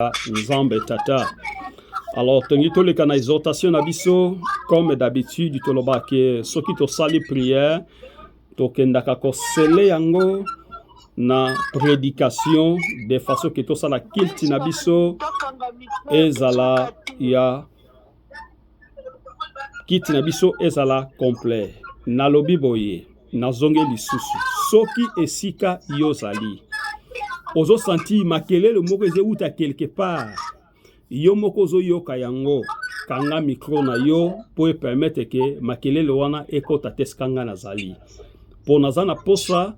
Nzambe Tata. Alors, tongi to leka na exhortation na biso, comme d'habitude, toloba ke soki to sali prière, to kendaka ko sele yango na prédication de façon que to sala kilti na biso ezala ya kiti na biso ezala complet. Na lobi boye, na zonge lisusu. Soki esika yozali. Ozo senti makelele moko ezeuta quelque part. Yo moko zo yoka yango kanga micro na yo pour permettre que makelele wana ekota teskanga na zali. Po nazana posa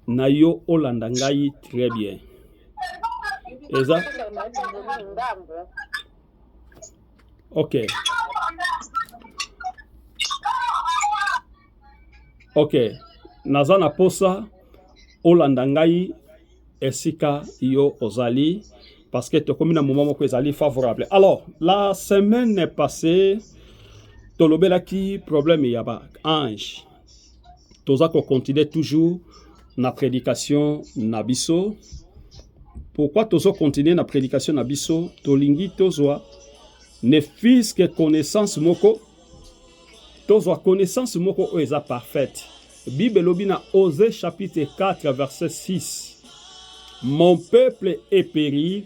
na yo olanda ngai très bien. Eza? Ok. Ok. Nazana posa olanda ngai esika yo ozali. Parce que tu as comme un moment où c'est favorable. Alors, la semaine passée, tolobela ki problème yaba ange. Toza ko continue toujours na prédication nabiso. Pourquoi tozo continuer na prédication nabiso? Tolingi tozwa ne fils que connaissance moko. Tozwa connaissance moko o eza parfaite. Bible lobi na Osée chapitre 4 verset 6. Mon peuple est péri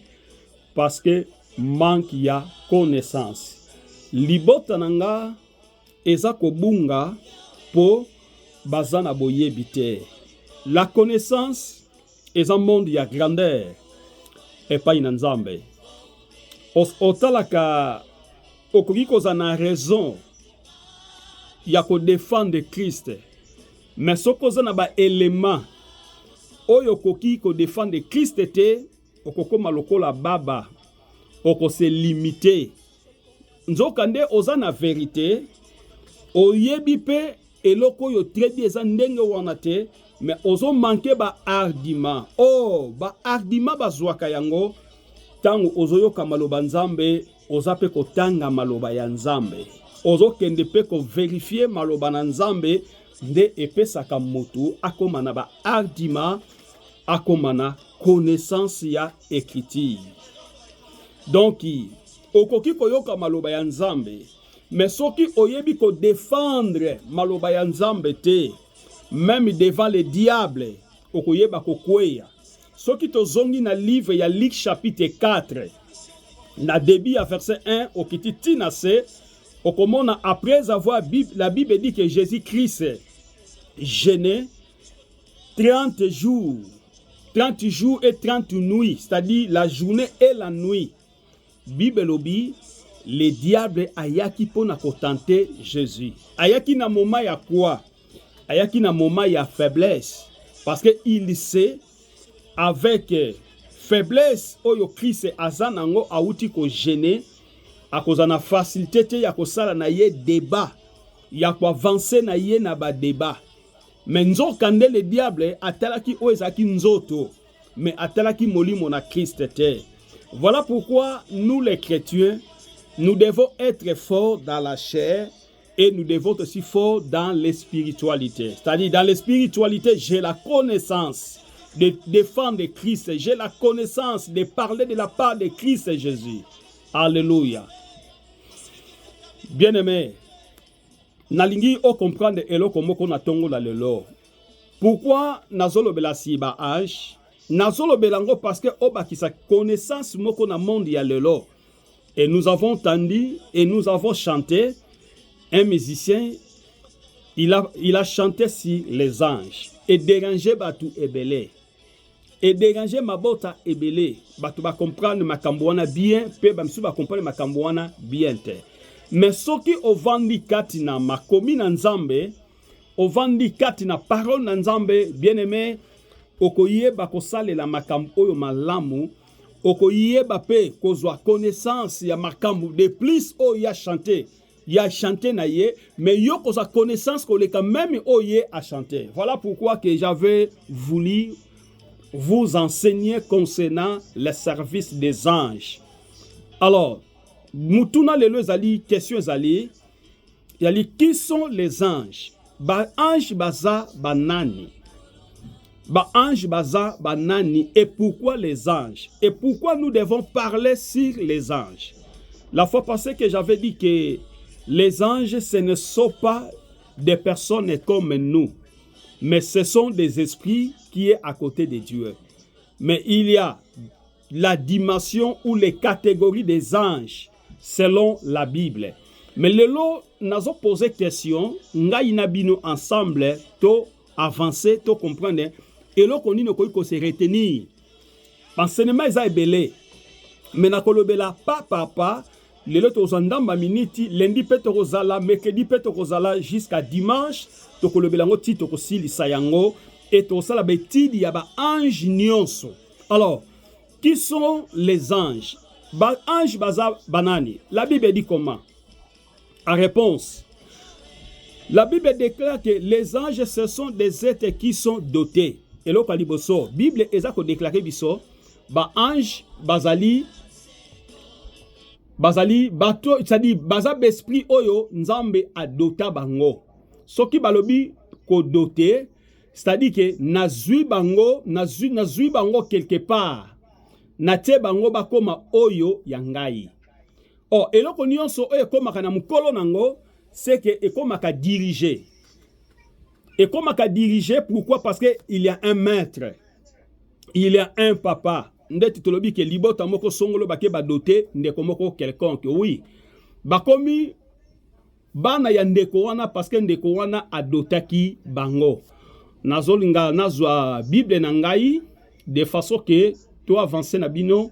parce que manque ya connaissance. Libota nanga eza kobunga po bazana boyebite. La connaissance est un monde ya grandeur et pas une nzambe. Otalaka okoki kozana raison ya ko défendre Christ. Mais sokozana ba élément oyo koki ko défendre Christ te okoko malokola baba oko se limité nzokande oza na vérité oyebi pe eloko yo très bien eza ndenge wana te mais ozo manquer ba argument ba argument bazwaka yango tango ozo yoka maloba nzambe oza pe kotanga maloba ya nzambe ozo kende pe ko vérifier maloba na nzambe nde epesaka motu akoma na ba argument akoma na connaissance ya écriture. Donc, okoki koyoka maloba ya nzambe, mais soki oyebi ko défendre maloba ya nzambe te, même devant le diable, okoyeba kokweya. Soki tozongi na livre ya Luc chapitre 4, na début à verset 1, okiti tina se, okomona après avoir la Bible dit que Jésus-Christ jeûnait 30 jours. 30 jours et 30 nuits, c'est-à-dire la journée et la nuit. Bible lobi, le diable ayaki pona kotenter Jésus. Ayaki na moment ya quoi? Ayaki na moment ya faiblesse. Parce que il sait, avec faiblesse, oyo Christ azanango auti ko gêner, a cause na facilité te ya ko sala na ye débat, ya ko avancer na ye na ba débat. Mais nzo kande le diable atalaki oezaki nzoto mais atalaki molimo na Christ te. Voilà pourquoi nous les chrétiens nous devons être forts dans la chair et nous devons être aussi forts dans les spiritualités. C'est-à-dire dans les spiritualités, j'ai la connaissance de défendre Christ, j'ai la connaissance de parler de la part de Christ Jésus. Alléluia. Bien-aimés, nalingi o comprendre eloko moko na tongo la lelo. Pourquoi nazolo bela si ba ange? Nazolo belango parce que oba ki sa connaissance moko na monde ya lelo. Et nous avons entendu et nous avons chanté un musicien il a chanté sur les anges et dérangé batu ebele. Et dérangé mabota ebele. Batu ba comprendre makambo wana bien, pe ba msu ba comprendre makambo wana bien te. Mais soki ovandi kati na makomi na nzambe, ovandi kati na parole na nzambe, bien-aimé, okoyeba kosale la makambo oyo malamu, okoyeba pe kozwa connaissance ya makambo de plus oyo ya chanté na ye, mais yo kozwa connaissance koleka même oyo a chanté. Voilà pourquoi que j'avais voulu vous enseigner concernant le service des anges. Alors, Mutuna lelo zali question zali yali qui sont les anges? Ba ange baza banani? Ba ange baza banani et pourquoi les anges? Et pourquoi nous devons parler sur les anges? La fois passée que j'avais dit que les anges, ce ne sont pas des personnes comme nous, mais ce sont des esprits qui sont à côté de Dieu. Mais il y a la dimension ou les catégories des anges selon la Bible. Mais le lot, nous avons posé question, nous avons ensemble, to avancer, to comprendre, et là, on ne se retenir. L'enseignement est belé. Mais na kolobela papa, le lot aux andamba miniti, lundi pete rozala, mercredi pete rozala, jusqu'à dimanche, to kolobela ngo ti to kosili sayango, et to sala betidi yaba ange nyonso. Alors, qui sont les anges? Ange baza banani. La Bible dit comment? En réponse, la Bible déclare que les anges, ce sont des êtres qui sont dotés. Et là, la Bible est déclaré biso, ba ange bazali bato, c'est-à-dire baza besprit oyo nzambe adota bango. Soki balobi ko doté, c'est-à-dire que nazui bango quelque part. Natie bango bakoma oyo yangai. Oh, eloko nyonso oyo komaka na mukolo nango, c'est que ekomaka diriger. Ekomaka diriger, pourquoi? Parce que il y a un maître. Il y a un papa. Ndeti tolobi ke libota moko songolo bake badoté ndeko moko quelconque. Oui. Bakomi bana ya ndeko wana parce que ndeko wana adotaki bango. Nazolinga nazwa Bible na ngai de façon que to avancer na bino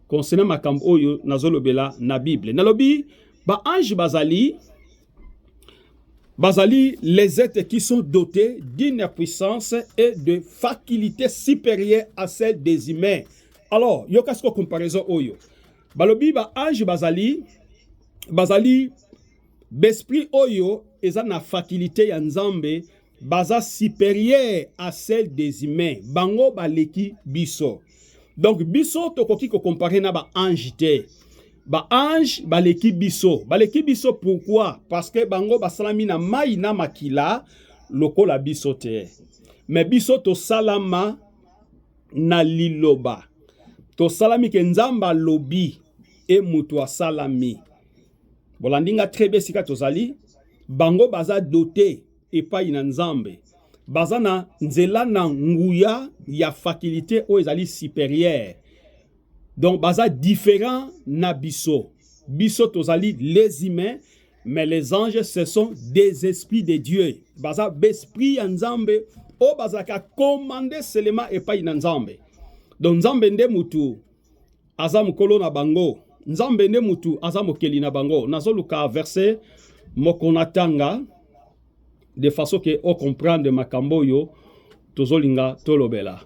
concernant makambo oyo nazolobela na Bible. Nalobi ba ange bazali les êtres qui sont dotés d'une puissance et de facultés supérieures à celles des humains. Alors, yo kasko comparaison oyo. Balobi ba ange bazali besprit oyo eza na faculté ya nzambe baza supérieure à celle des humains. Bango baleki biso. Donc biso tokoki ko comparer na ba ange te. Ba ange baleki biso. Baleki biso pourquoi? Parce que bango basalami na mai na makila lokola biso te. Mais biso to salama na liloba. To salami ke nzamba lobi e mutu salami. Bolandinga trebe sika tozali bango baza doté et pas ina nzambe. Baza na nzela na nguya ya faculté o ezali supérieure. Donc baza différent na biso. Biso tozali les humains, mais les anges ce sont des esprits de Dieu. Baza besprit ya nzambe o baza ka commander seulement et pas ina nzambe. Donc nzambe nde mutu aza mukolo na bango. Nzambe nde mutu aza mokeli na bango. Nazoluka verset mokonatanga de façon que on comprendre makambo yo tozolinga tolobela.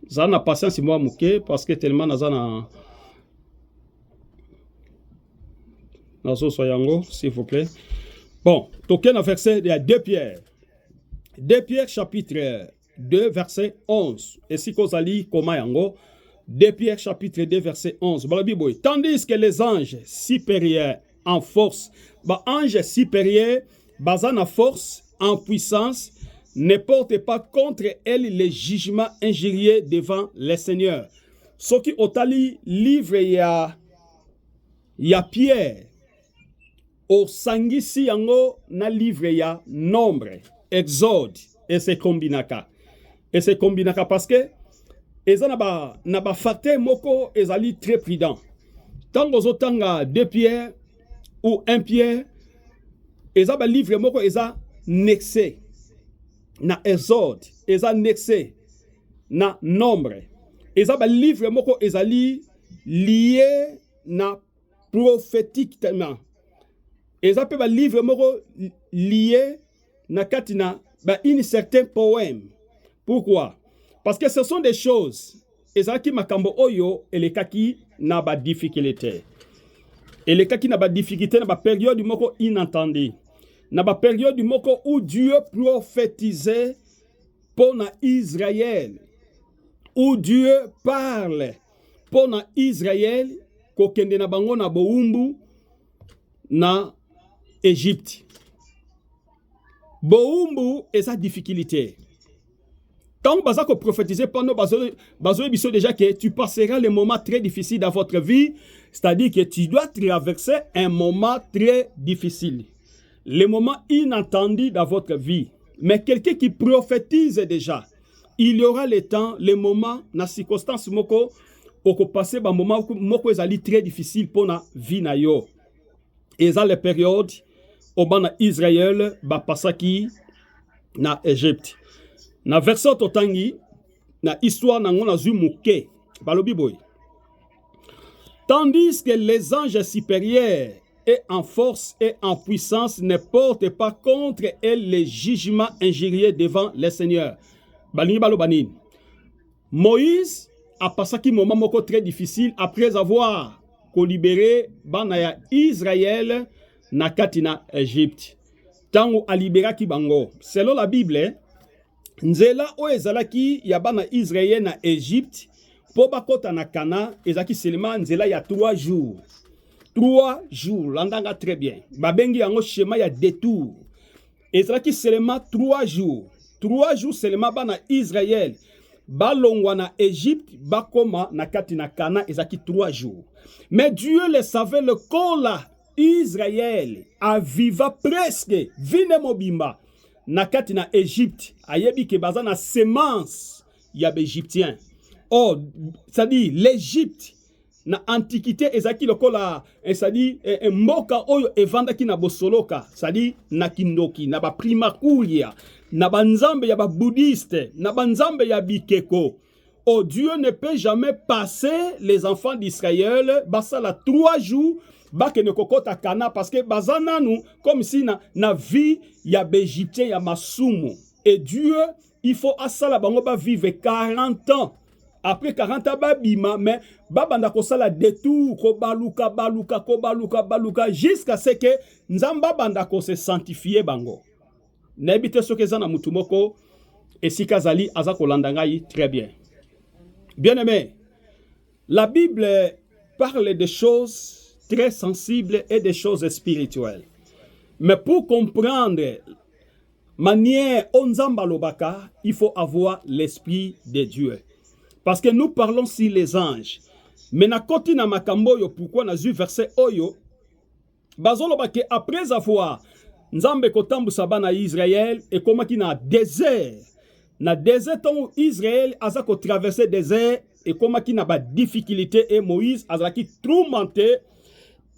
Zana patience moi muke parce que tellement nazana nazo soyango s'il vous plaît. Bon, token na verset de 2 Pierre. 2 Pierre chapitre 2 verset 11. Et si kozali koma yango 2 Pierre chapitre 2 verset 11. Tandis que les anges supérieurs en force, anges supérieurs basant en force, en puissance, ne portent pas contre elle les jugements injurieux devant les seigneurs. Ce qui otali livre ya Pierre au sangisi yango na livre ya Nombre, Exode et c'est combinaka. Et c'est combinaka parce que eza na ba faté moko ezali très prudent. Tango zotanga 2 Pierre ou 1 Pierre eza ba livre moko eza nexé na Exode, eza nexé na Nombre. Eza ba livre moko ezali lié na prophétiquement. Eza pe ba livre moko lié na katina ba une certain poème. Pourquoi? Parce que ce sont des choses eza ki makambo oyo elekaki na ba difficulté. Elekaki na ba difficulté na ba période moko inentendue. Na ba période moko où Dieu prophétisait pour na Israël, où Dieu parle pour na Israël kokende na bango na boumbu na Égypte. Boumbu eza difficulté. Tant que prophétiser pendant déjà que tu passeras les moments très difficiles dans votre vie, c'est-à-dire que tu dois traverser un moment très difficile, les moments inattendus dans votre vie. Mais quelqu'un qui prophétise déjà, il y aura le temps, les moments, la circonstance moko, pour passer un moment moko très difficile pour la vie na yo. Et ça les périodes au ban Israël ba pasaki na Égypte. Na verset totangi na histoire na ngona zu muke balobi boy. Tandis que les anges supérieurs et en force et en puissance ne portent pas contre elle les jugements injurieux devant les seigneurs. Balingi balo banin. Moïse a passé un moment moko très difficile après avoir libéré banaya Israël na katina Égypte. Tango a libéré ki bango. Selon la Bible, nzela o ezalaki ya bana Israël na Égypte po bakota na Kana ezaki seulement nzela ya 3 jours. 3 jours, l'andanga très bien. Babengi yango schéma ya détour. Ezalaki seulement 3 jours. 3 jours seulement bana Israël balongwa na Égypte bakoma na katina Kana ezaki 3 jours. Mais Dieu le savait, le kola Israël a viva presque vine mobimba na katina Égypte ayebi ke bazana semence ya Égyptien. Oh, ça dit l'Égypte na antiquité ezaki lokola ça dit mboka oyo evandaki na bosoloka, ça dit na kindoki na ba primakulia na banzambe ya ba bouddhiste na banzambe ya bikeko. Oh, Dieu ne peut jamais passer les enfants d'Israël basala 3 jours bakene kokota Kana parce que bazana nous comme si na vie ya b'Égyptien ya masumu. Et Dieu il faut asala bango ba vivre 40 ans. Après 40 ans babima mais babanda kosala détour ko baluka jusqu'à ce que nzamba banda ko se sanctifier bango. Nebite soke zana mutumoko esika zali azako landangai très bien. Bien-aimé, la Bible parle des choses très sensibles et des choses spirituelles. Mais pour comprendre manière onzamba lobaka, il faut avoir l'esprit de Dieu. Parce que nous parlons sur les anges. Mais na koti na makambo yo pourquoi na zu verset oyo bazolobake après avoir nzambe kotambusa bana Israël et comment qui na désert. Na désert ton Israël azako traverser désert et comment qui na ba difficulté et Moïse azaki tourmenté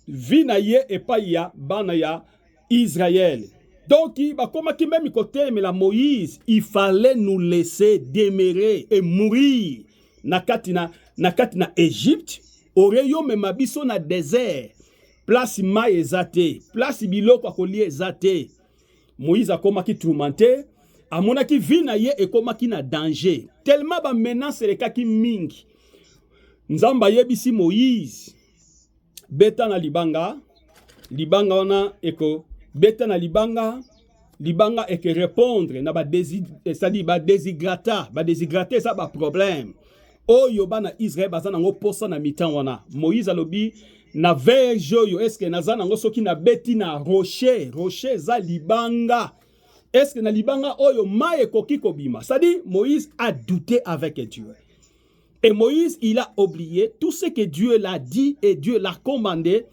vinaye et pas ya banaya Israël. Donc comment qui même côté mais la Moïse il fallait nous laisser demeurer et mourir na katina Égypte oreyo me mabiso na désert place ma ezate place biloko akoli ezate. Moïse a comment qui tourmenté amona ki vina ye et comment qui na danger tellement ba menace le kaki mingi nzamba yebisi Moïse beta na libanga wana eko beta na libanga eke répondre na ba c'est-à-dire ba déshydrater ça ba problème oyo bana Israël bazana ngo posa na mitan wana Moïse alobi na verge oyo est-ce que nazana ngo soki na beti na rocher za libanga. Est-ce que na libanga oyo maye koki kobima? Ça dit Moïse a douté avec Dieu. Et Moïse, il a oublié tout ce que Dieu l'a dit et Dieu l'a commandé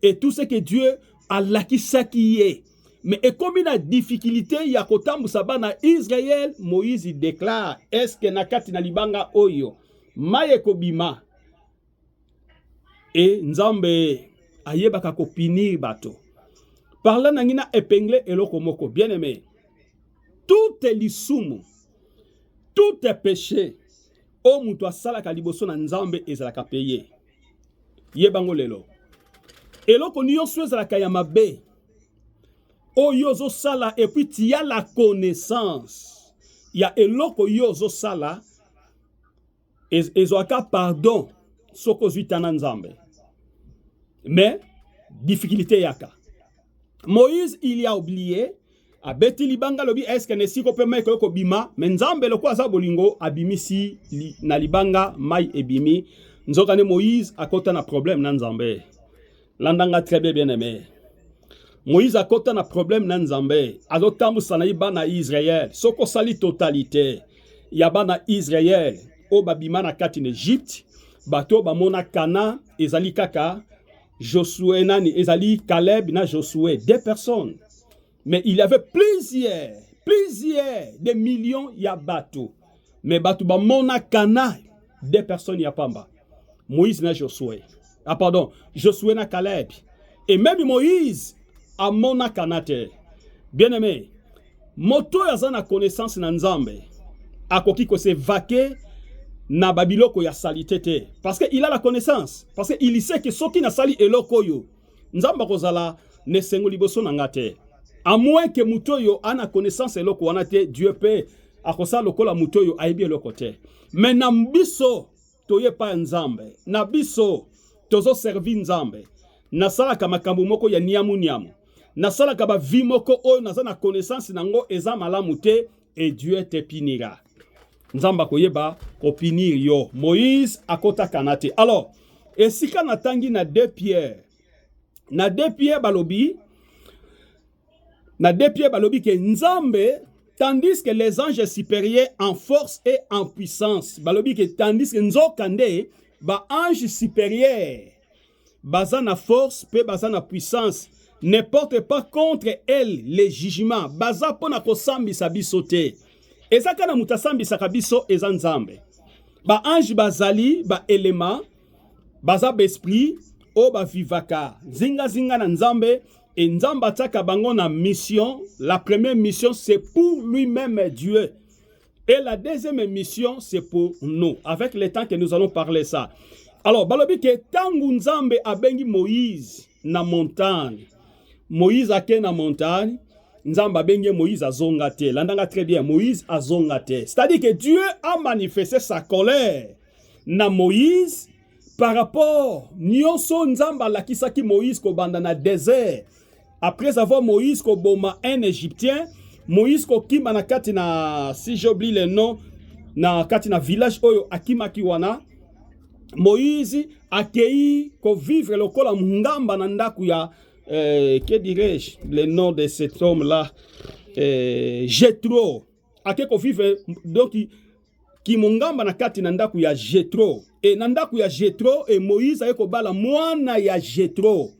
et tout ce que Dieu a lakisaki. Mais et comme il a difficulté, il y a kotambu sabana Israël, Moïse il déclare est-ce que nakati na libanga oyo maye kobima? Et nzambe ayebaka kopinir bato. Parlant nangina épinglé eloko moko bien aimé. Tout est lisumu, tout est péché. O mutu asala kaliboso na nzambe ezalaka peye. Yebango lelo. Eloko nyonso ezalaka ya mabe. O yozo sala et puis tu as la connaissance. Il y a eloko yozo sala ezoaka pardon soko zuitana nzambe. Mais difficulté yaka. Moïse il y a oublié abeti libanga lobi est-ce que nesiko pe mai ko bima menzambe lokwa za bolingo abimisi na libanga mai ebimi nzokane Moïse akota na problème na nzambe landanga très bien aimé. Moïse akota na problème na nzambe azotambusa na ibana Israël soko sali totalité Yabana Israël, o babima na kati en Égypte, bato bamona Kana, ezali kaka, Josué nani, ezali Caleb na Josué, 2 personnes. Mais il y avait plusieurs de millions ya bato. Mais bato bamona Kana, 2 personnes ya pamba. Moïse na Josué. Ah pardon, Josué na Caleb. Et même Moïse a mona Kanate. Bien aimé, moto yaza na connaissance na Nzambe. Akoki ko se vaquer na babiloko ya salitete. Parce qu'il a la connaissance. Parce qu'il sait que soki na sali eloko yo. Nzamba kozala ne sengo liboso na ngate. À moins que mutoyo a na connaissance eloko wanate, Dieu peut akosa lokola mutoyo aibi eloko te. Mais na mbiso toye pa Nzambe. Na biso tozo servi Nzambe. Nasalaka makambo moko ya niamu. Nasalaka ba vi moko oyo naza na connaissance nango eza malamu te et Dieu te punira. Nzamba koyeba ko punir yo. Moïse akota kanate. Alors, esika natangi na 2 Pierre. Na 2 Pierre balobi que Nzambe, tandis que les anges supérieurs en force et en puissance. Balobi que tandis que nzokande ba ange supérieur baza na force pe baza na puissance ne porte pas contre elle les jugements. Baza pona ko sambisa biso te. Ezaka na mutasambisa kabiso eza Nzambe. Ba ange bazali ba élément baza besprit o ba vivaka. Zinga na Nzambe et Nzamba taka bango na mission. La première mission c'est pour lui-même Dieu. Et la deuxième mission c'est pour nous. Avec le temps que nous allons parler ça. Alors, balobi ke tangu Nzambe abengi Moïse na montagne. Moïse ake na montagne, Nzambe abengi Moïse azonga te. Landanga très bien, Moïse azonga te. C'est-à-dire que Dieu a manifesté sa colère na Moïse par rapport nyonso Nzambe alakisaki Moïse ko banda na désert. Après avoir Moïse ko boma un Égyptien, Moïse ko kima na kati na, si j'oublie le nom, na kati na village oyo akima kiwana. Moïse accueilli ko vivre lokola mungamba na ndaku ya que dirais-je le nom de cet homme là, Jéthro accueilli ko vivre donc ki mungamba na kati na ndaku ya Jéthro et na ndaku ya Jéthro et Moïse ayeko bala mwana ya Jéthro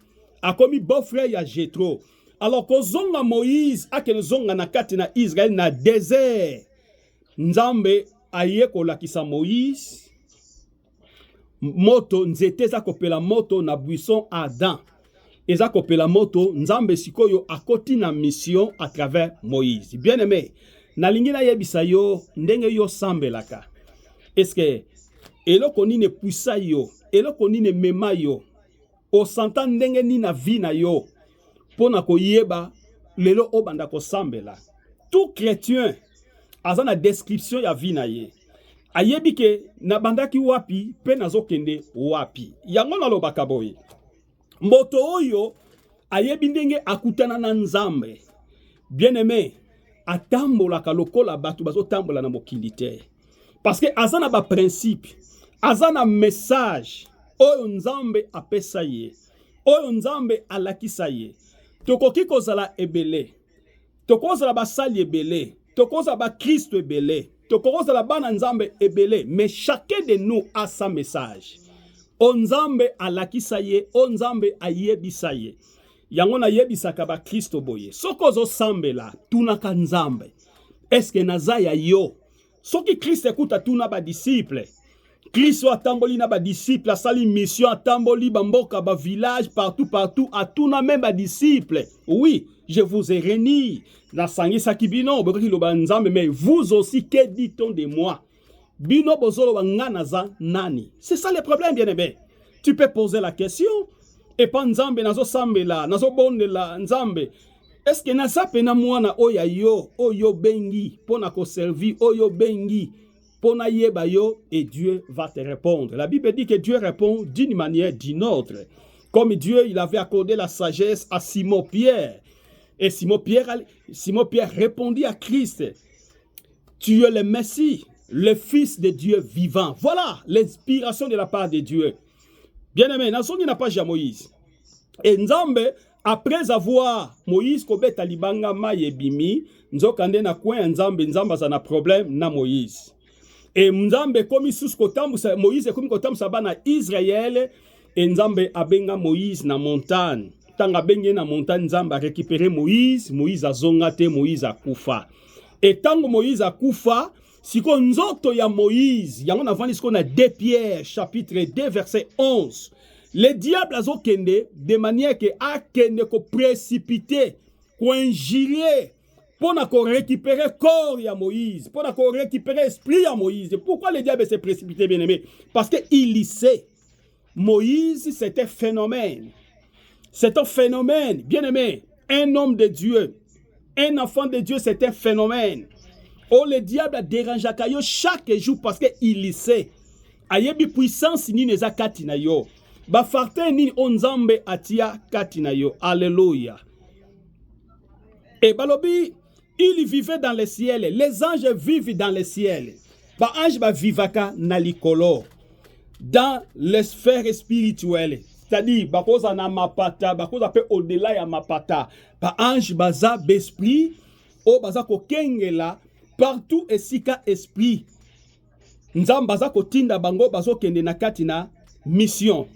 akomi beau-frère ya Jéthro. Alors ko zonga Moïse akene zonga na kati na Israël na désert, Nzambe ayeko lakisa Moïse moto nzete za kopela moto na buisson Adam. Eza kopela moto Nzambe sikoyo akoti na mission à travers Moïse. Bien aimé, na lingina yebisa yo ndenge yo sambelaka. Est-ce que eloko nini puisa yo, eloko nini mema yo, o santa ndenge ni na vie na yo pona koyeba lelo obanda ko sambela. Tout chrétien aza na description ya vie na ye. Ayebi ke na bandaki wapi pe nazokende wapi. Yango na lobaka boye. Mboto oyo ayebi ndenge akutana na Nzambe. Bien aimé, atambola ka lokola batu bazo tambola na mokili te. Parce que azana ba principe, azana message oyo Nzambe apesa ye. Oyo Nzambe alakisa ye. Tokoki kozala ebele. Tokozala basali ebele. Tokozala ba Christ ebele. Tokoroza la bana Nzambe ebele, mais chacun de nous a sa message. O Nzambe alakisa ye, o Nzambe ayebisa ye. Yango na yebisaka ba Kristo boye. Soko zo sambela, tunaka Nzambe. Eske nazaya yo? Soki Christ ekuta tuna ba disciple. Christ atamboli na ba disciple, asali mission atamboli bamboka ba village partout atuna même ba disciple. Oui, je vous ai réunis. Mais vous aussi, que dit-on de moi? Bino bozolo nganaza nani? C'est ça le problème, bien aimé. Tu peux poser la question. Et pas Nzambe nazo sambela, nazo bondela Nzambe. Est-ce que naza pena mwana oya yo, oyo bengi, pona ko servi, oyo bengi, pona yeba yo, et Dieu va te répondre. La Bible dit que Dieu répond d'une manière d'une autre. Comme Dieu, il avait accordé la sagesse à Simon Pierre. Et Simon Pierre répondit à Christ, tu es le Messie, le Fils de Dieu vivant. Voilà l'inspiration de la part de Dieu. Bien aimé, n'a pas déjà Moïse. Et Nzambe, après avoir Moïse kobeta libanga maye bimi, nzokande na kwen Nzambe za na problème na Moïse. Et Nzambe komi sous kotambusa Moïse komi kotambusa bana Israël et Nzambe abenga Moïse na montagne. Tanga bengi na montagne Nzambe a récupéré Moïse, Moïse a zongate, Moïse a kufa. Et tango Moïse a kufa, siko nzoto ya Moïse, yango na vandi siko na 2 Pierre chapitre 2 verset 11. Le diable a zo kende de manière que a kende ko précipiter, ko injurier pour récupérer corps ya Moïse, pour récupérer esprit ya Moïse. Pourquoi le diable s'est précipité, bien aimé? Parce qu'il sait, Moïse c'est un phénomène. C'est un phénomène, bien aimé. Un homme de Dieu, un enfant de Dieu, c'est un phénomène. Oh, le diable a dérangé chaque jour parce qu'il sait. Ayebi puissance ni neza katina yo. Ba farte ni onzambe atia katina yo. Alléluia. Et balobi, il vivait dans le ciel. Les anges vivent dans le ciel. Ba ange ba vivaka na likolo. Dans les sphères spirituelles. C'est-à-dire, bakoza na mapata, bakoza pe au-delà ya mapata. Ba ange baza besprit, o baza ko kengela partout esika esprit. Nzambe baza ko tinda bango bazo kende na katina mission.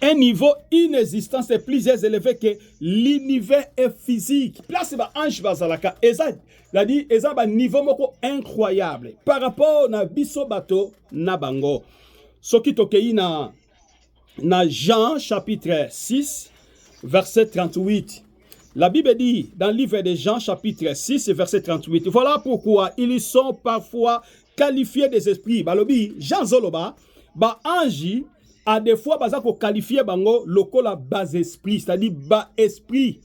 Un niveau inexistant, c'est plus élevé que l'univers est physique. Place ba ange bazalaka. Eza, la dit, eza ba niveau moko incroyable. Par rapport na biso bato na bango. Soki tokei na Jean chapitre 6, verset 38. La Bible dit dans le livre de Jean chapitre 6, verset 38. Voilà pourquoi ils sont parfois qualifiés des esprits. Balobi, Jean Zoloba, ba anji, a des fois, baza ko qualifier bango lokola bas esprit, c'est-à-dire bas esprit.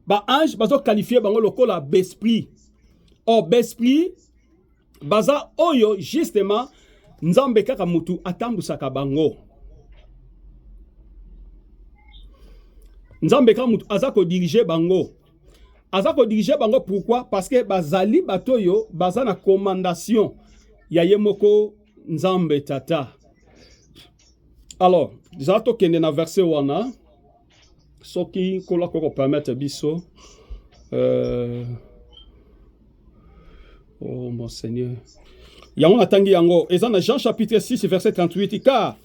Ba ange, baza qualifier bango lokola besprit. Or, besprit, baza oyo, justement, Nzambe kaka mutu atambusaka bango. Nzambe kaka mutu azako diriger bango. Azako diriger bango pourquoi? Parce que bazali batoyo baza na commandation ya yemoko Nzambe tata. Alors, zato kende na verset wana soki kola ko permettre biso oh mon Seigneur. Yango atangi yango eza na Jean chapitre 6 verset 38 car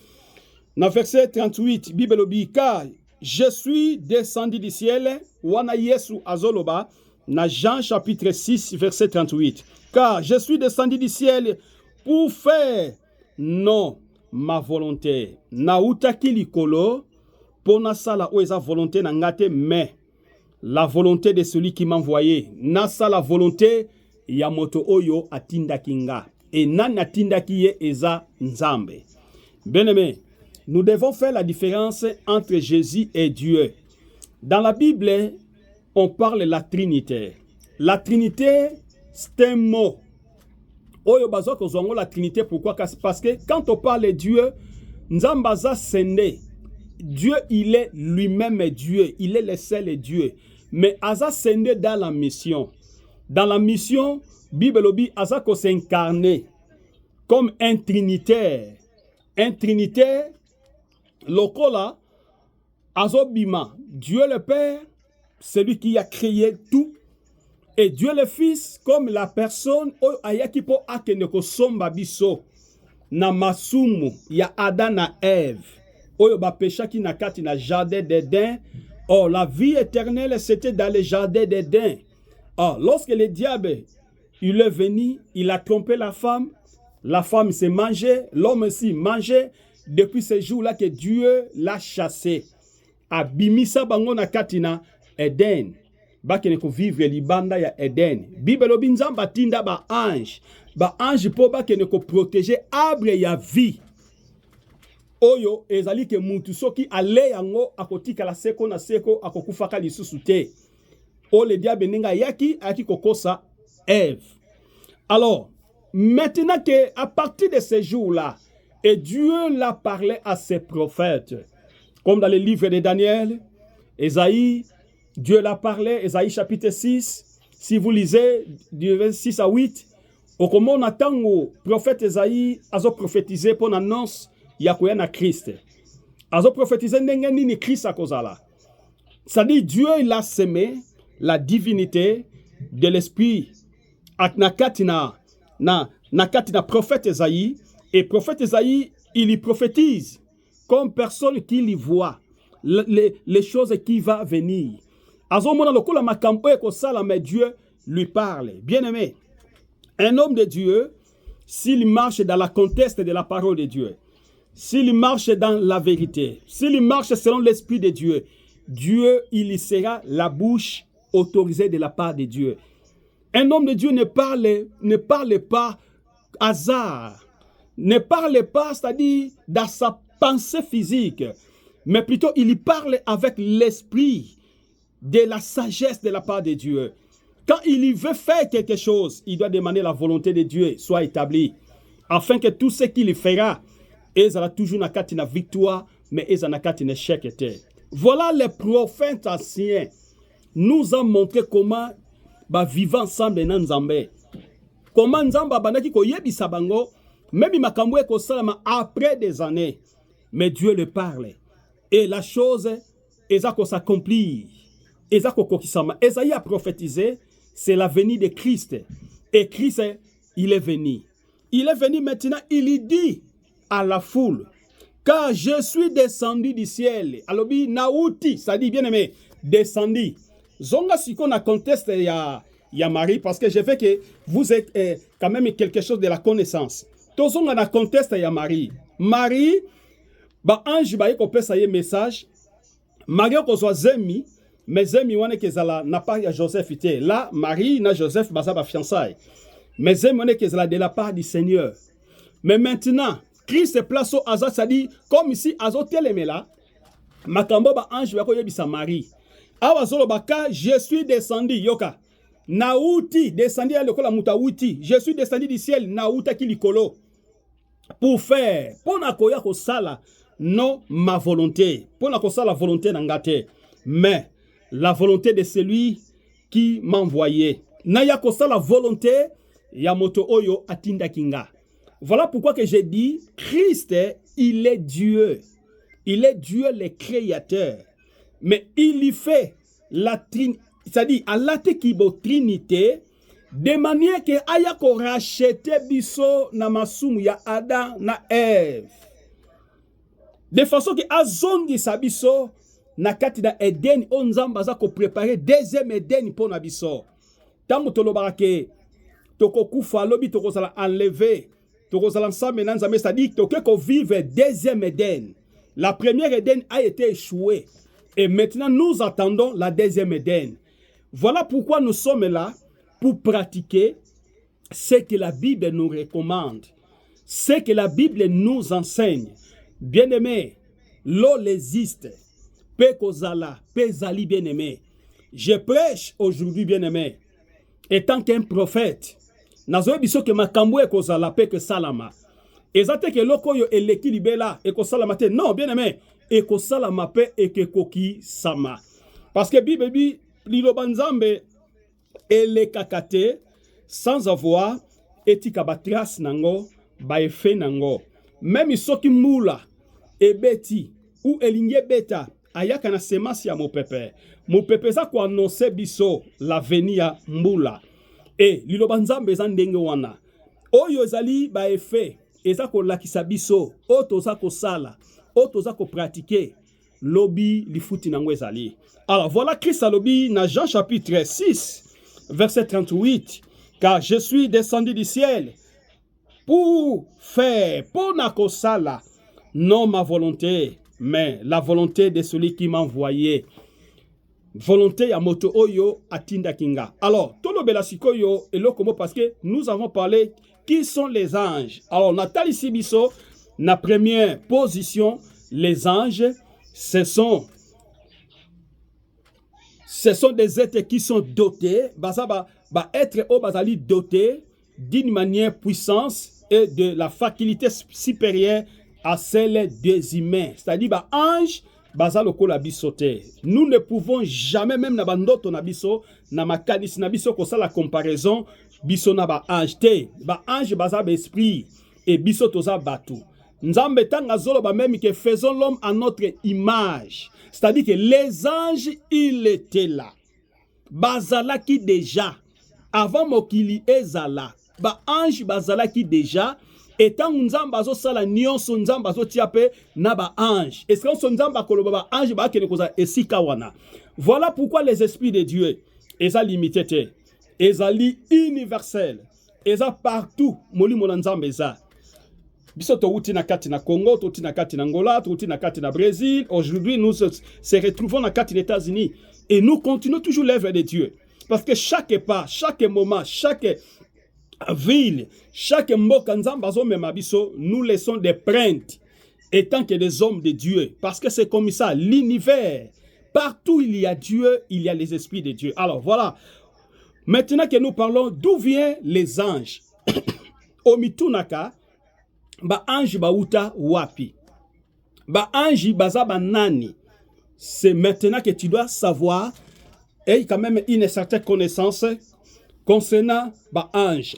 na verset 38 Bible obi car je suis descendu du ciel wana Yesu azoloba na Jean chapitre 6 verset 38 car je suis descendu du ciel pour faire non ma volonté na utaki likolo pona sala o eza volonté na ngate mais la volonté de celui qui m'a envoyé na sala volonté ya moto oyo atinda kinga et nan atinda kiye eza Nzambe. Bien-aimé, nous devons faire la différence entre Jésus et Dieu. Dans la Bible, on parle de la Trinité. La Trinité, c'est un mot. Oyo bazo kozongo la Trinité, pourquoi? Parce que quand on parle de Dieu, Nzambaza sende. Dieu, il est lui-même Dieu. Il est le seul Dieu. Mais Aza sende dans la mission. Dans la mission, Bible obi Azako s'incarner comme un trinitaire. Un trinitaire, lokola, Azobima, Dieu le Père, celui qui a créé tout, et Dieu le Fils, comme la personne, ayakipo akeneko somba biso, na masumu, ya Adam na Ève, oyo ba pécha ki na kati na jardin d'Éden. Oh, la vie éternelle, c'était dans le jardin d'Éden. Oh, lorsque le diable, il est venu, il a trompé la femme s'est mangée, l'homme aussi mangeait, depuis ce jour-là que Dieu l'a chassé. Abimisa bango na katina Eden. Bakene ko vivre libanda ya Eden. Bible obi Nzamba tinda ba ange. Ba ange po bakene ko protéger arbre ya vie. Oyo ezali ke mutu soki ale yango akotika la seko na seko akokufaka lisusu te. O le diable ninga yaki kokosa Ève. Alors, maintenant que à partir de ce jour-là, et Dieu l'a parlé à ses prophètes, comme dans le livre de Daniel, Ésaïe, Dieu l'a parlé, Ésaïe chapitre 6, si vous lisez du verset 6 à 8, au comment on attend au prophète Ésaïe, a prophétisé pour l'annonce Yakoya na Christ. A prophétisé n'engeni Christ à kozala. C'est-à-dire Dieu il a semé la divinité de l'esprit. Aknakatina na nakati na prophète Esaïe, et prophète Esaïe, il y prophétise comme personne qui y voit les choses qui vont venir. Azomona lokola makambo e kosala, mais Dieu lui parle. Bien-aimé, un homme de Dieu, s'il marche dans la contexte de la parole de Dieu, s'il marche dans la vérité, s'il marche selon l'Esprit de Dieu, Dieu, il y sera la bouche autorisée de la part de Dieu. Un homme de Dieu ne parle pas hasard, ne parle pas, c'est-à-dire dans sa pensée physique, mais plutôt il parle avec l'esprit de la sagesse de la part de Dieu. Quand il veut faire quelque chose, il doit demander la volonté de Dieu soit établie, afin que tout ce qu'il fera, il aura toujours une victoire, mais il aura un échec. Voilà les prophètes anciens nous ont montré comment vivre ensemble dans Nzambe. Comment Nzamba bandaki ko yebisa bango, même makambo ko salama après des années. Mais Dieu le parle. Et la chose, ezako s'accomplir. Ezako kokisama. Esaïe a prophétisé, c'est la venue de Christ. Et Christ, il est venu. Il est venu maintenant, il dit à la foule, car je suis descendu du ciel. Alobi nauti, ça dit bien aimé, descendu. Zonga siko na conteste ya Marie, parce que je veux que vous êtes quand même quelque chose de la connaissance. Tozonga na conteste ya Marie. Marie, ange ba yeko pesa ye message. Marie ko so zemi, mais zemi wane kezala na part ya Joseph ité. Là, Marie na Joseph baza ba fiançailles. Mais zemi wane kezala de la part du Seigneur. Mais maintenant, Christ place au hasard, ça dit comme ici azo telemela, makambo ba ange ba ko yebisa Marie. Awa zolo baka, je suis descendu yoka. Nauti descendu à l'école mutauti. Je suis descendu du ciel nauta ki likolo. Pour faire, pour na koya ko sala non ma volonté, pour na ko sala volonté nangate, mais la volonté de celui qui m'a envoyé. Na ya ko sala volonté ya moto oyo atinda kinga. Voilà pourquoi que j'ai dit Christ, il est Dieu. Il est Dieu le créateur. Mais il y fait la trinité, c'est-à-dire à la trinité, de manière que aya ko racheter biso na masumu ya Adam na Ève. De façon que azongi sa biso na kati da Eden onzamba za ko préparer deuxième Eden pour na biso. Tango tolobaka ke toko kufa lobi toko sala enlever, toko sala ensemble na nzambe, c'est-à-dire toko ko vivre deuxième Eden. La première Eden a été échouée. Et maintenant, nous attendons la deuxième Éden. Voilà pourquoi nous sommes là, pour pratiquer ce que la Bible nous recommande, ce que la Bible nous enseigne. Bien-aimé, l'eau existe. Pe kozala, pe zali bien-aimé. Je prêche aujourd'hui, bien-aimé, étant qu'un prophète. Nazoe biso ke makambo e kozala pe ke salama. Ezate ke loko yo eleki libela e ko salama te. Non, bien-aimé. Et que ça mape et que koki sama. Parce que Bible dit lilobanzambe et les kakate sans avoir etika batras nango ba efe nango. Même isoki mula e beti ou elinge beta ayaka na semence ya mopepe. Mopepe za ko annoncer biso la venue ya mbula. Et lilobanzambe za ndenge wana. Oyo ezali ba efe eza ko lakisa biso o toza ko sala. Otoza ko pratiquer lobby li futi nango ezali. Alors voilà Christ a lobby dans Jean chapitre 6 verset 38, car je suis descendu du ciel pour faire pour na kosala non ma volonté mais la volonté de celui qui m'a envoyé. Volonté ya moto oyo atinda kinga. Alors tolobela sikoyo eloko mo parce que nous avons parlé qui sont les anges. Alors Nathalie Sibiso na première position, les anges, ce sont des êtres qui sont dotés, être au basali dotés d'une manière puissance et de la faculté supérieure à celle des humains. C'est-à-dire, ange, bazaloko la bisote. Nous ne pouvons jamais, même na bandoto na biso, na makanis na biso, ko sa la comparaison, biso na ba ange te. Ba ange bazal esprit et biso toza batu. Nzambe tanga zolo ba même que faisons l'homme à notre image. C'est-à-dire que les anges, ils étaient là. Bazala qui déjà, avant mokili ezala, ba ange bazalaki déjà étant nzamba zo sala nyonso nzamba zo tiape na ba ange. Est-ce que nzamba koloba ba ange ba kene koza esika wana. Voilà pourquoi les esprits de Dieu eza limité, ezali universel, eza partout molimo na nzamba eza. Biso to uti na kati na Congo, to uti na kati na Angola, to uti na kati na Brésil. Aujourd'hui, nous se retrouvons na kati des États-Unis et nous continuons toujours l'œuvre de Dieu. Parce que chaque pas, chaque moment, chaque ville, chaque mboka nzamba zo mema biso, nous laissons des preintes étant que des hommes de Dieu. Parce que c'est comme ça, l'univers, partout il y a Dieu, il y a les esprits de Dieu. Alors voilà, maintenant que nous parlons d'où viennent les anges. Omitunaka, ba ange bauta wapi. Ba ange baza ba nani. C'est maintenant que tu dois savoir et quand même une certaine connaissance concernant ba ange.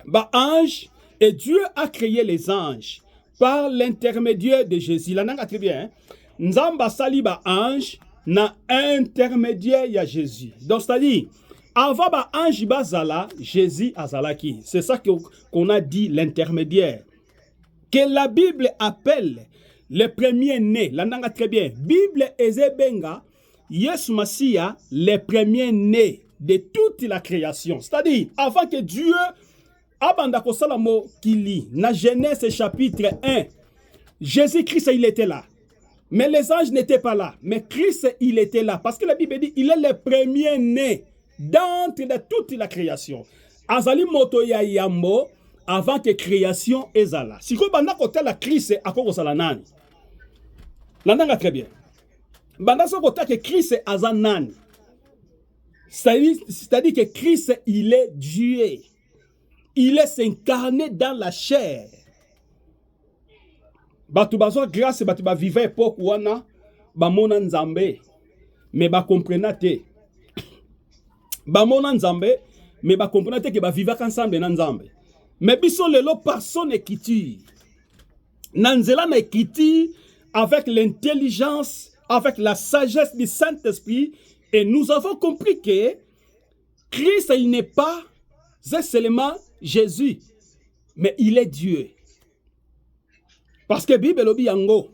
Ba ange, et Dieu a créé les anges par l'intermédiaire de Jésus. Là, très bien. Hein? Nzamba sali ba ange na intermédiaire ya Jésus. Donc c'est-à-dire avant ba ange bazala, Jésus azalaki. C'est ça qu'on a dit l'intermédiaire. Que la Bible appelle le premier-né. L'andanga très bien. Bible ezebenga Yesu Masia le premier-né de toute la création. C'est-à-dire, avant que Dieu abanda kosalamo kili na Genèse chapitre 1, Jésus-Christ il était là. Mais les anges n'étaient pas là. Mais Christ il était là. Parce que la Bible dit, il est le premier-né d'entre toute la création. Azali moto ya yambo avant que création ezala. Si ko banda kota la Christ akoko sala nani. Landanga très bien. Banda so kota que Christ aza nani. C'est-à-dire que Christ il est Dieu. Il est incarné dans la chair. Batu bazo grâce batu ba vivre époque wana ba mona nzambe mais ba comprena te. Ba mona nzambe mais ba comprena te que ba vivre ensemble na nzambe. Mais biso lelo personne écriture. Nanzela na écriture avec l'intelligence, avec la sagesse du Saint-Esprit et nous avons compris que Christ il n'est pas seulement Jésus, mais il est Dieu. Parce que Bible obi yango,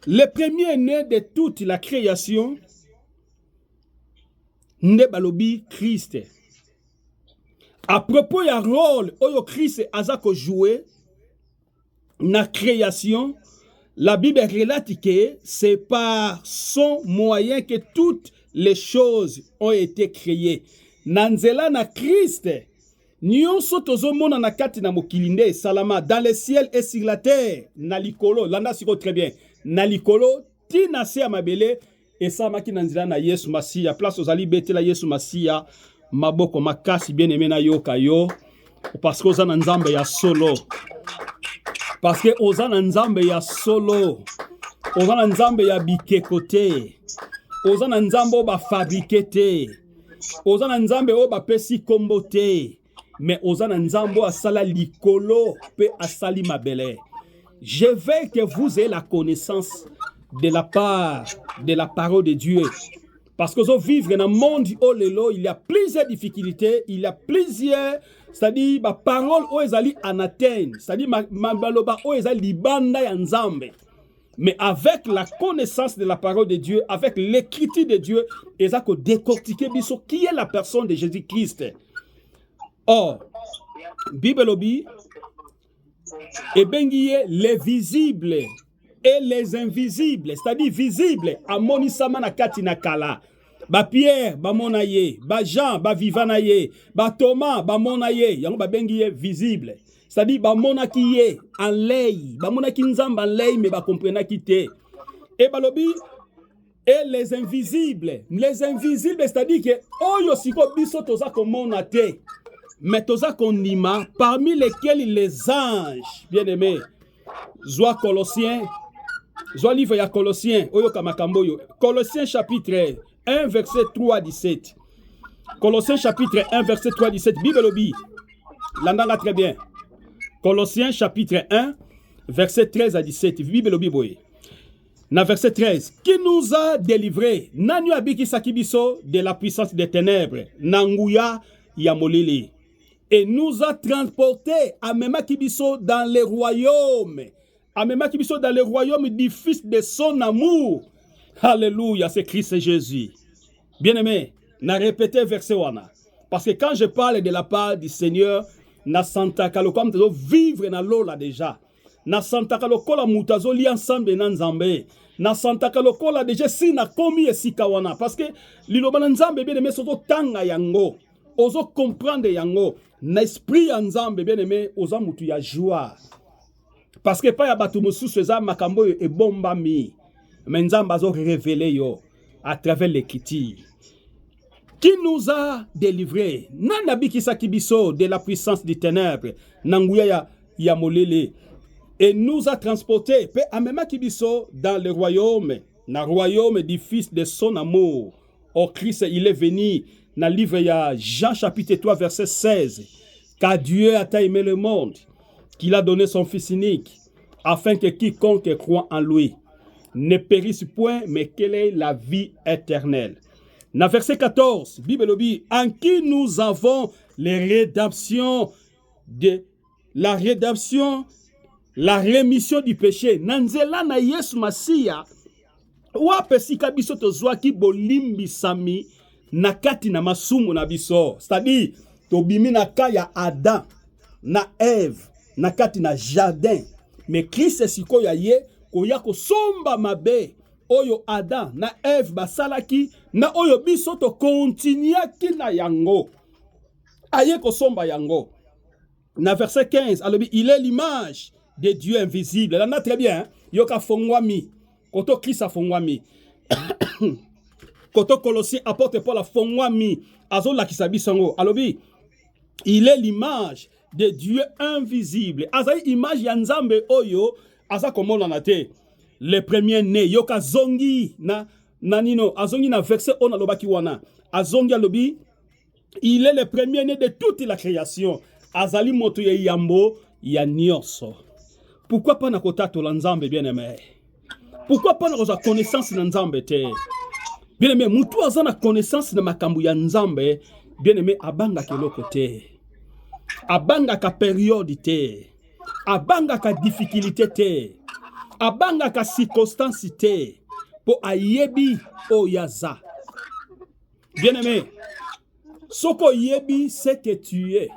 le premier-né de toute la création, ne balobi Christ. À propos du rôle oyo Christ azako joué na création, la Bible relate que c'est par son moyen que toutes les choses ont été créées. Nanzela na Christ, nyonso tozomona na kati na mokilinde salama dans le ciel et sur la terre, na likolo, landa siko très bien, na likolo, tina se amabele, et ça maki nanzela na Yesu Masia, place aux ali bete la Yesu Masia, maboko makasi bien aimé na yoka yo, parce que oza na nzambe ya solo. Parce que oza na nzambe ya solo. Oza na nzambe ya bikekote. Oza na nzambe ba fabriquete. Oza na nzambe o ba pesi kombote. Mais oza na nzambe asala likolo pe asali mabele. Je veux que vous ayez la connaissance de la part de la parole de Dieu. Parce que vous vivez dans le monde où il y a plusieurs difficultés, il y a plusieurs, c'est-à-dire, ma parole où ezali anathène, c'est-à-dire, ma baloba où ezali libanda ya nzambe. Mais avec la connaissance de la parole de Dieu, avec l'écriture de Dieu, ezako décortiquer biso qui est la personne de Jésus-Christ. Or, Bible obi, et bengiye les visibles et les invisibles, c'est-à-dire visibles, amonisama na kati na kala. Ba Pierre, ba monaye, ba Jean, ba vivanaye, ba Thomas, ba monaye, yango ba bengiye visible. C'est-à-dire ba monakiye en lei, ba monaki nzamba en lei mais ba comprena ki te. Et ba lobi et les invisibles, c'est-à-dire que oyo siko biso toza komona te. Mais toza konima parmi lesquels les anges, bien-aimés. Zoa Colossiens, Zoa livre ya Colossiens, oyo kamakambo yo. Colossiens chapitre 1 verset 3 à 17. Colossiens chapitre 1 verset 3 à 17. Bible obi. L'andanga très bien. Colossiens chapitre 1 verset 13 à 17. Bible obi boye. Na verset 13. Qui nous a délivrés, nanyo abiki sakibiso de la puissance des ténèbres, nanguya ya molili. et nous a transportés à Mema Kibiso dans le royaume. À Mema Kibiso dans le royaume du Fils de son amour. Alléluia, c'est Christ Jésus. Bien-aimé, n'a répété verset wana. Parce que quand je parle de la part du Seigneur, na santa kalokom tezo vivre na lola déjà. Na santa kalokola mutazo li ensemble na nzambe. Na santa kalokola déjà si na komi esika wana. Parce que liloba na nzambe bien-aimé sozo tanga yango. Ozo comprendre yango. Na esprit ya nzambe bien-aimé oza mutu ya joie. Parce que pas ya batu mosusu eza makambo e bomba mi. Mais nzambe azo révéler yo à travers l'écriture. Qui nous a délivrés? Nanabi kisakibiso de la puissance du ténèbre. Nanguya ya molele. Et nous a transportés. Pe amema kibiso dans le royaume. Na royaume du Fils de son amour. Oh Christ, il est venu. Dans le livre ya Jean chapitre 3 verset 16. Car Dieu a tant aimé le monde qu'il a donné son Fils unique. Afin que quiconque croit en lui ne périsse point, mais quelle est la vie éternelle. Dans verset 14, Bible dit, en qui nous avons les rédemptions de la rédemption, la rémission du péché. Nanzela na Yesu Masiya, wape sika biso tozwaki bolimbi sami na kati na masumu na biso. C'est-à-dire, tobimi na kaya Adam, na Ève, na kati na jardin. Mais Christ siko ya ye, koya ko somba mabe. Oyo Adam na Ève basalaki na oyo biso to continuaki na yango aye ko somba yango. Na verset 15 alobi il est l'image de Dieu invisible. Là na très bien yoka fongwami koto Christ a fongwami koto Colossiens apôtre Paul a fongwami azola kisabisango alobi il est l'image de Dieu invisible. Azai image ya nzambe oyo aza komona na te. Le premier né, yoka zongi na nino, azongi na verset on alobaki wana. Azongi alobi, il est le premier né de toute la création. Azali moto ya yambo ya nyonso. Pourquoi pas na kotato la nzambe bien-aimé? Pourquoi pas na koza connaissance na nzambe te? Bien-aimé, mutu aza na connaissance na makambu ya nzambe, bien-aimé abanga keloko te. Abanga ka période te. Abanga ka difficulté te. Abanga ka circonstance te po ayebi oyaza. Bien-aimé, soko yebi c'est que tu es.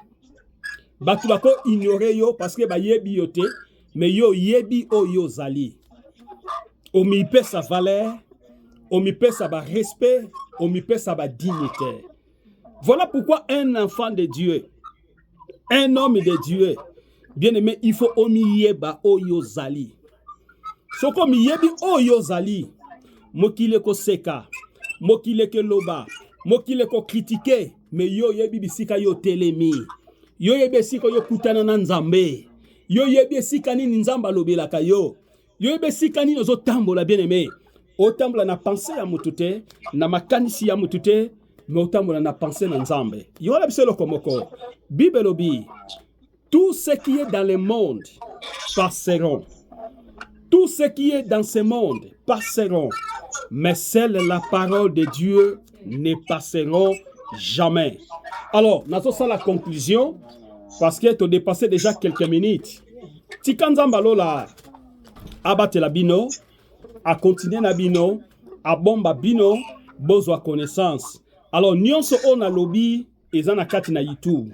Batu bako ignorer yo parce que ba yebi yo te, mais yo yebi oyo zali. O mi pe sa valeur, o mi pe sa ba respect, o mi pe sa ba dignité. Voilà pourquoi un enfant de Dieu, un homme de Dieu, bien-aimé, il faut omiyeba oyo zali. Soko miyebi oyo zali, mokile ko seka, mokile ke loba, mokile ko critiquer, mais yo yebi bisika yo telemi, yo yebi sika yo kutana na nzambe, yo yebi sika nini nzamba lobelaka yo, yo yebi sika nini ozo tambola bien-aimé, otambola na pensée ya mutute, na makanisi ya mutute, mais otambola na pensée na nzambe. Yo la biselo komoko, Bible lobi, tout ce qui est dans le monde passeront. Tout ce qui est dans ce monde passeront, mais seule la parole de Dieu ne passeront jamais. Alors, nous avons la conclusion, parce que tu as dépassé déjà quelques minutes. Si Kanzambalo la abattre la bino, a continuer la bino, a bomba bino, besoin connaissance. Alors, nous on a lobby et zana kati na YouTube.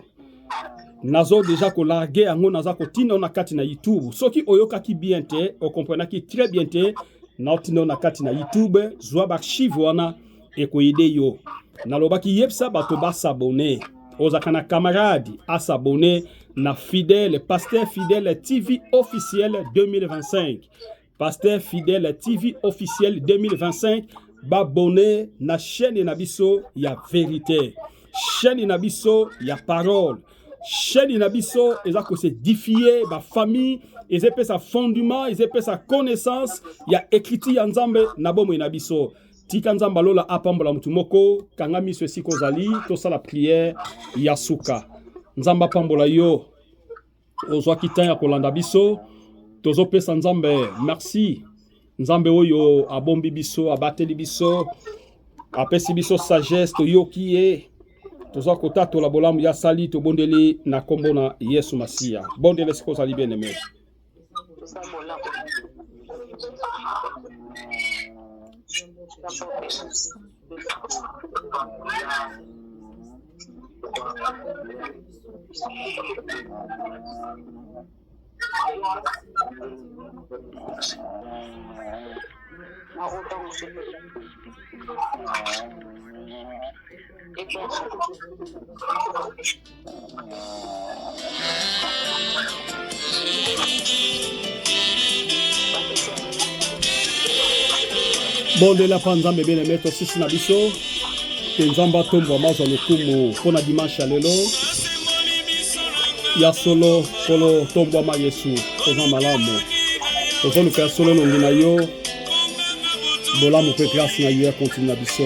Nazo déjà ko largué ango naza ko tino na kati na YouTube. Soki oyoka ki bien te, o comprena ki très bien te, na tino na kati na YouTube, zwa archive wana e ko ide yo. Na loba ki yepsa bato ba s'abonner. Ozaka na camarade a s'abonner na Fidèle Pasteur Fidèle TV officiel 2025. Pasteur Fidèle TV officiel 2025 ba abonner na chaîne na biso ya vérité. Chaîne na biso ya parole. Chaîne inabiso, ils ont s'édifier ma famille, ils ont sa fondement, ils ont sa connaissance. Il y a écrit en Nzambe nabomo inabiso. Tika Nzamba lola apambola mutumoko, kangami swesi kozali, tosa la prière yasuka. Nzamba pambola yo, ozwa kitanya kolanda biso, tozo pesa Nzambe, merci. Nzambe oyo abombi biso, abateli biso, apesi biso sagesse to yo kiye. toza kotatola bolamu ya sali tobondeli na kombo na Yesu Masiya. Bondele siko ozali bien aimé. Bondela panzambe bien aimé to sisi na biso penzamba tombo mazwa lokumu pona dimanche lelo ya solo polo tombo ma Yesu toza malamu tozo luka solo nongi na yo bolamu pe grâce na yo ya continue na biso